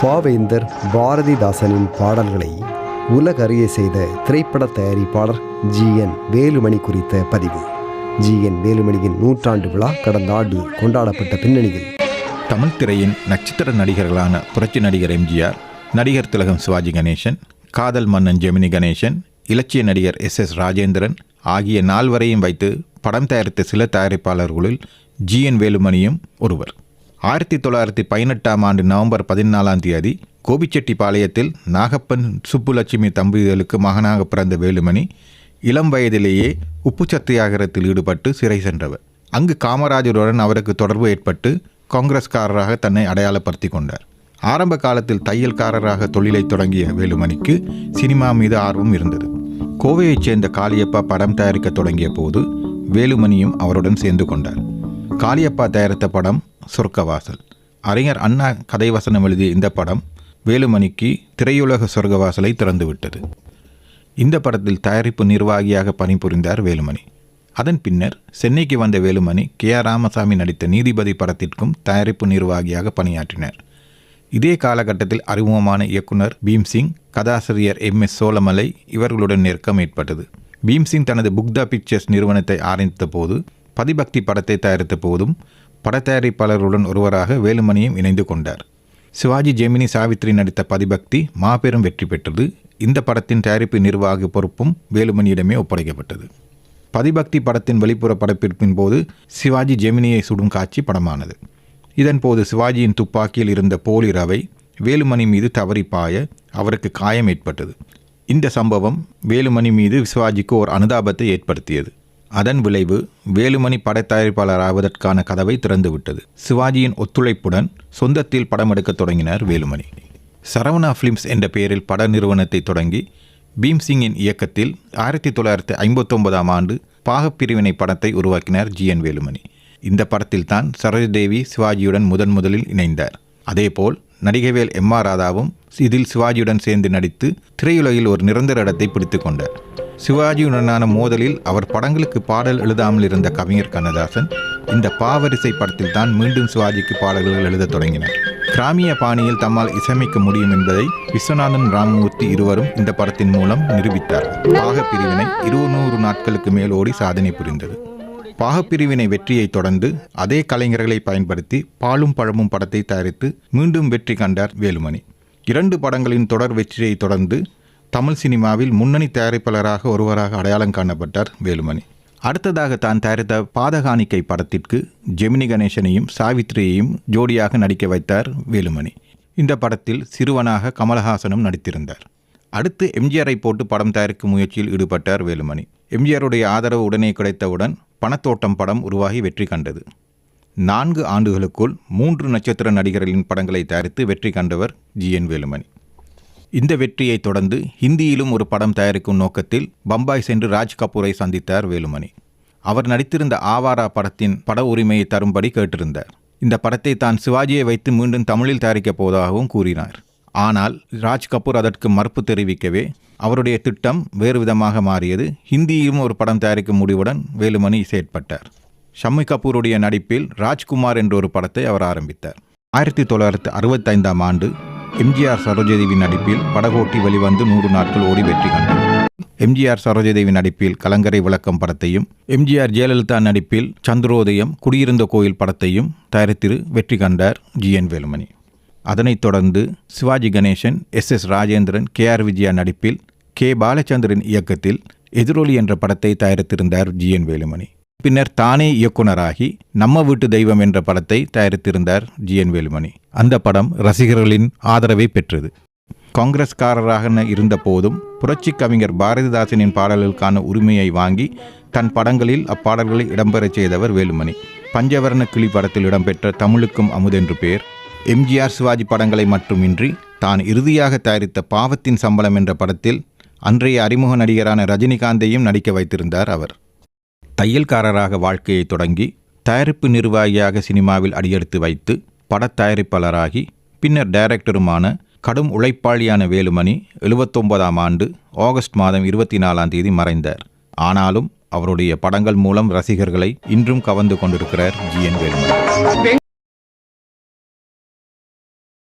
பாவேந்தர் பாரதிதாசனின் பாடல்களை உலகறிய செய்த திரைப்பட தயாரிப்பாளர் GN வேலுமணி குறித்த பதிவு. GN வேலுமணியின் 100ஆண்டு விழா கடந்த ஆண்டு கொண்டாடப்பட்ட பின்னணியில் தமிழ் திரையின் நட்சத்திர நடிகர்களான புரட்சி நடிகர் எம்ஜிஆர், நடிகர் திலகம் சிவாஜி கணேசன், காதல் மன்னன் ஜெமினி கணேசன், இலட்சிய நடிகர் SS ராஜேந்திரன் ஆகிய நால்வரையும் வைத்து படம் தயாரித்த சில தயாரிப்பாளர்களுள் GN வேலுமணியும் ஒருவர். 1918ஆம் ஆண்டு நவம்பர் 14ஆம் தேதி கோபிச்செட்டிப்பாளையத்தில் நாகப்பன் சுப்புலட்சுமி தம்பதிகளுக்கு மகனாக பிறந்த வேலுமணி இளம் வயதிலேயே உப்பு சத்தியாகிரகத்தில் ஈடுபட்டு சிறை சென்றவர். அங்கு காமராஜருடன் அவருக்கு தொடர்பு ஏற்பட்டு காங்கிரஸ்காரராக தன்னை அடையாளப்படுத்தி கொண்டார். ஆரம்ப காலத்தில் தையல்காரராக தொழிலை தொடங்கிய வேலுமணிக்கு சினிமா மீது ஆர்வம் இருந்தது. கோவையைச் சேர்ந்த காளியப்பா படம் தயாரிக்க தொடங்கிய போது வேலுமணியும் அவருடன் சேர்ந்து கொண்டார். காளியப்பா தயாரித்த படம் சொர்க்கவாசல். அறிஞர் அண்ணா கதை வசனம் எழுதிய இந்த படம் வேலுமணிக்கு திரையுலக சொர்க்கவாசலை திறந்துவிட்டது. இந்த படத்தில் தயாரிப்பு நிர்வாகியாக பணிபுரிந்தார் வேலுமணி. அதன் பின்னர் சென்னைக்கு வந்த வேலுமணி KR ராமசாமி நடித்த நீதிபதி படத்திற்கும் தயாரிப்பு நிர்வாகியாக பணியாற்றினார். இதே காலகட்டத்தில் அறிமுகமான இயக்குனர் பீம்சிங், கதாசிரியர் MS சோழமலை இவர்களுடன் நெருக்கம் ஏற்பட்டது. பீம்சிங் தனது புக்தா பிக்சர்ஸ் நிறுவனத்தை ஆரம்பித்த போது பதிபக்தி படத்தை தயாரித்த போதும் பட தயாரிப்பாளர்களுடன் ஒருவராக வேலுமணியும் இணைந்து கொண்டார். சிவாஜி ஜெமினி சாவித்ரி நடித்த பதிபக்தி மாபெரும் வெற்றி பெற்றது. இந்த படத்தின் தயாரிப்பு நிர்வாக பொறுப்பும் வேலுமணியிடமே ஒப்படைக்கப்பட்டது. பதிபக்தி படத்தின் வெளிப்புற படப்பிடிப்பின் போது சிவாஜி ஜெமினியை சுடும் காட்சி படமானது. இதன்போது சிவாஜியின் துப்பாக்கியில் இருந்த போலி ரவை வேலுமணி மீது தவறி பாய அவருக்கு காயம் ஏற்பட்டது. இந்த சம்பவம் வேலுமணி மீது சிவாஜிக்கு ஒரு அனுதாபத்தை ஏற்படுத்தியது. அதன் விளைவு வேலுமணி பட தயாரிப்பாளராவதற்கான கதவை திறந்துவிட்டது. சிவாஜியின் ஒத்துழைப்புடன் சொந்தத்தில் படம் எடுக்க தொடங்கினார் வேலுமணி. சரவணா ஃபிலிம்ஸ் என்ற பெயரில் பட நிறுவனத்தை தொடங்கி பீம்சிங்கின் இயக்கத்தில் 1959ஆம் ஆண்டு பாகப்பிரிவினை படத்தை உருவாக்கினார் GN வேலுமணி. இந்த படத்தில் தான் சரோஜாதேவி சிவாஜியுடன் முதலில் இணைந்தார். அதேபோல் நடிகைவேல் MR ராதாவும் இதில் சிவாஜியுடன் சேர்ந்து நடித்து திரையுலகில் ஒரு நிரந்தர இடத்தை பிடித்து கொண்டார். சிவாஜியுடனான மோதலில் அவர் படங்களுக்கு பாடல் எழுதாமல் இருந்த கவிஞர் கண்ணதாசன் இந்த பாவரிசை படத்தில் தான் மீண்டும் சிவாஜிக்கு பாடல்கள் எழுத தொடங்கினார். கிராமிய பாணியில் தம்மால் இசையமைக்க முடியும் என்பதை விஸ்வநாதன் ராமமூர்த்தி இருவரும் இந்த படத்தின் மூலம் நிரூபித்தார். பாகப்பிரிவினை 200 நாட்களுக்கு மேல் ஓடி சாதனை புரிந்தது. பாகப்பிரிவினை வெற்றியை தொடர்ந்து அதே கலைஞர்களை பயன்படுத்தி பாலும் பழமும் படத்தை தயாரித்து மீண்டும் வெற்றி கண்டார் வேலுமணி. 2 படங்களின் தொடர் வெற்றியை தொடர்ந்து தமிழ் சினிமாவில் முன்னணி தயாரிப்பாளராக ஒருவராக அடையாளம் காணப்பட்டார் வேலுமணி. அடுத்ததாக தான் தயாரித்த பாதகாணிக்கை படத்திற்கு ஜெமினி கணேசனையும் சாவித்ரியையும் ஜோடியாக நடிக்க வைத்தார் வேலுமணி. இந்த படத்தில் சிறுவனாக கமலஹாசனும் நடித்திருந்தார். அடுத்து எம்ஜிஆரை போட்டு படம் தயாரிக்கும் முயற்சியில் ஈடுபட்டார் வேலுமணி. எம்ஜிஆருடைய ஆதரவு உடனே கிடைத்தவுடன் பணத்தோட்டம் படம் உருவாகி வெற்றி கண்டது. 4 ஆண்டுகளுக்குள் 3 நட்சத்திர நடிகர்களின் படங்களை தயாரித்து வெற்றி கண்டவர் GN வேலுமணி. இந்த வெற்றியை தொடர்ந்து ஹிந்தியிலும் ஒரு படம் தயாரிக்கும் நோக்கத்தில் பம்பாய் சென்று ராஜ் கபூரை சந்தித்தார் வேலுமணி. அவர் நடித்திருந்த ஆவாரா படத்தின் பட உரிமையை தரும்படி கேட்டிருந்தார். இந்த படத்தை தான் சிவாஜியை வைத்து மீண்டும் தமிழில் தயாரிக்கப் போவதாகவும் கூறினார். ஆனால் ராஜ் கபூர் அதற்கு மறுப்பு தெரிவிக்கவே அவருடைய திட்டம் வேறு விதமாக மாறியது. ஹிந்தியிலும் ஒரு படம் தயாரிக்கும் முடிவுடன் வேலுமணி செயற்பட்டார். ஷம்மி கபூருடைய நடிப்பில் ராஜ்குமார் என்ற ஒரு படத்தை அவர் ஆரம்பித்தார். 1965ஆம் ஆண்டு MGR சரோஜாதேவி நடிப்பில் படகோட்டி வெளிவந்து 100 நாட்கள் ஓடி வெற்றி கண்டார். MGR சரோஜாதேவி நடிப்பில் கலங்கரை விளக்கம் படத்தையும், MGR ஜெயலலிதா நடிப்பில் சந்திரோதயம், குடியிருந்த கோயில் படத்தையும் தயாரித்து வெற்றி கண்டார் GN வேலுமணி. அதனைத் தொடர்ந்து சிவாஜி கணேசன், SS ராஜேந்திரன், KR விஜயா நடிப்பில் K பாலச்சந்திரன் இயக்கத்தில் எதிரொலி என்ற படத்தை தயாரித்திருந்தார் GN வேலுமணி. பின்னர் தானே இயக்குனராகி நம்ம வீட்டு தெய்வம் என்ற படத்தை தயாரித்திருந்தார் GN வேலுமணி. அந்த படம் ரசிகர்களின் ஆதரவை பெற்றது. காங்கிரஸ்காரராக இருந்த போதும் புரட்சி கவிஞர் பாரதிதாசனின் பாடல்களுக்கான உரிமையை வாங்கி தன் படங்களில் அப்பாடல்களை இடம்பெறச் செய்தவர் வேலுமணி. பஞ்சவர்ண கிளி படத்தில் இடம்பெற்ற தமிழுக்கும் அமுதென்று பேர், MGR சிவாஜி படங்களை மட்டுமின்றி தான் இறுதியாக தயாரித்த பாவத்தின் சம்பளம் என்ற படத்தில் அன்றைய அறிமுக நடிகரான ரஜினிகாந்தையும் நடிக்க வைத்திருந்தார் அவர். தையல்காரராக வாழ்க்கையை தொடங்கி தயாரிப்பு நிர்வாகியாக சினிமாவில் அடியெடுத்து வைத்து பட தயாரிப்பாளராகி பின்னர் டைரக்டருமான கடும் உழைப்பாளியான வேலுமணி 79ஆம் ஆண்டு ஆகஸ்ட் மாதம் 24ஆம் தேதி மறைந்தார். ஆனாலும் அவருடைய படங்கள் மூலம் ரசிகர்களை இன்றும் கவர்ந்து கொண்டிருக்கிறார் GN வேலுமணி.